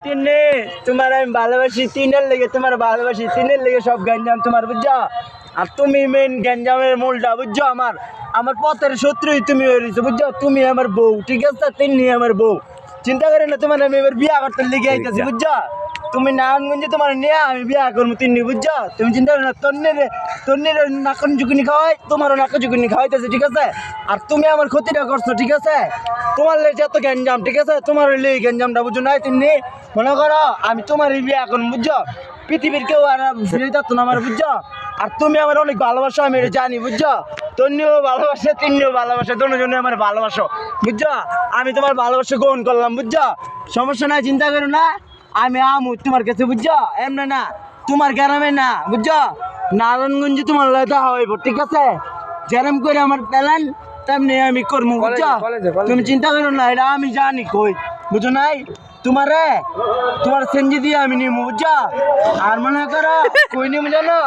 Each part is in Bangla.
তিন্নি তোমার আমি ভালোবাসি তিনের লেগে তোমার ভালোবাসি তিনের লেগে সব গ্যাঞ্জাম তোমার বুঝছো। আর তুমি মেন গ্যাঞ্জামের মূলটা বুঝছো। আমার আমার পথের শত্রুই তুমি হয়েছো বুঝছো। তুমি আমার বউ, ঠিক আছে? তিন্নি আমার বউ। চিন্তা করে না, তোমার আমি এবার বিয়া করতে লেগে আইতেছি বুঝছো। তুমি নারায়ণগঞ্জে তোমার নিয়ে আমি বিয়া করবো তিন্নি বুঝছো। তুমি চিন্তা করো না, তন্নির নাকন চুকুনি খাওয়াই, তোমারও নাকন চুকুনি খাওয়াইতেছে, ঠিক আছে? আর তুমি আমার ক্ষতিটা করছো, ঠিক আছে? তোমার লেগে এত গ্যাঞ্জাম, ঠিক আছে? তোমার লেগে গ্যাঞ্জামটা বুঝছো না তিন্নি। মনে করো আমি তোমার বিয়ে এখন বুঝছো। পৃথিবীর কেউ আর ফিরে যাচ্ছ না আমার বুঝছো। আর তুমি আমার অনেক ভালোবাসো, আমি এটা জানি বুঝছো। তন্নিও ভালোবাসে, তিন্নিও ভালোবাসে, দুজনে আমার ভালোবাসো বুঝছো। আমি তোমার ভালোবাসা গ্রহণ করলাম বুঝছো। সমস্যা নাই, চিন্তা করো না। আমি আমু তোমার কাছে বুঝছো। এমনি না, তোমার গ্রামে না বুঝছো, নারায়ণগঞ্জে তোমার লয়টা হইব, ঠিক আছে? যেরম করে আমার প্ল্যান তেমনি আমি করবো বুঝছো। তুমি চিন্তা করো না, এটা আমি জানি কই বুঝো নাই। তোমার সেঞ্জি দিয়ে আমি নিমু বুঝছো। আর মনে করো কই নিমু জানো,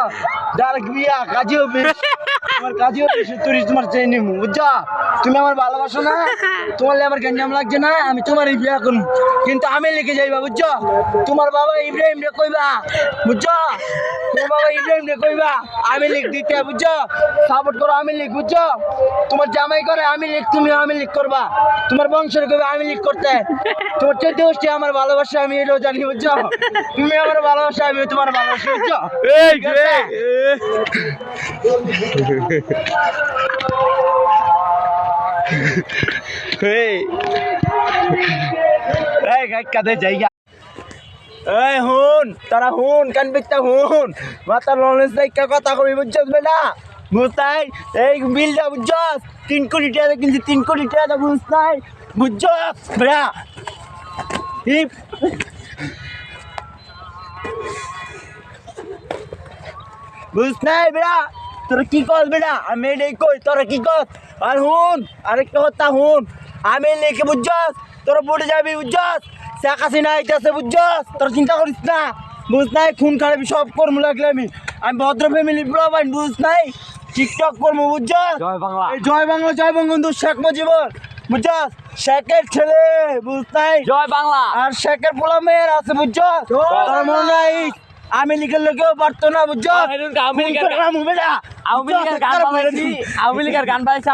ডাইরেক্ট বিয়া কাজী অফিস, তোমার কাজী অফিস তোমার চেয়ে নিমু বুঝছো। তুমি আমার ভালোবাসো না, তোমার আমার গঞ্জাম লাগছে না, আমি তোমার এই বিয়া করবো। কিন্তু আমি লিখে যাইবা বুঝছো। তোমার বাবা ইব্রাহিম রে কইবা বুঝছো। তোমার বাবা ইব্রাহিম রে কইবা আমি লিখ দিতে বুঝছো। সাপোর্ট করো আমি লিখ বুঝছো। তোমার জামাই করে আমি লিখ, তুমি আমি লিখ করবা। তোমার বংশের কইবা আমি লিখ করতে। তোমার চোদ্দ গোষ্ঠী আমার ভালোবাসা, আমি এটাও জানি বুঝছো। তুমি আমার ভালোবাসা, আমি তোমার ভালোবাসা বুঝছো। হুন তারা হুন কান পিকটা হুন মাতার লনেস দেখা কথা কবি বুঝছস বেটা। বুঝতাই এই বিলটা বুঝছস 3 কোটি টাকা কিনছি, 3 কোটি টাকা বুঝতাই বুঝছস বেটা। বুঝ নাই বেড়া, তোরা কি কর বেড়া? আমি এটাই কই, তোরা কি কর? আর হুন আরেকটা কথা হুন, আমি লিখে বুঝছস তোরা পড়ে যাবি বুঝছস। শেখ হাসিনা আইতাছে বুঝছস, তোরা চিন্তা করিস না বুঝ নাই। খুন খারাপি সব কর্ম লাগলে আমি ভদ্র ফ্যামিলি প্রবান বুঝ নাই। টিকটক করবো বুঝছস। জয় বাংলা, জয় বাংলা, জয় বঙ্গবন্ধু শেখ মুজিবুর বুঝছস। শেখের ছেলে বুঝ নাই, জয় বাংলা। আর শেখের পোলা মেয়ের আছে বুঝছস। তোর মনে নাই আমি লিখের লোকেও পারতো না বুঝছো। আওয়ামী লীগের গান বাজাইছি,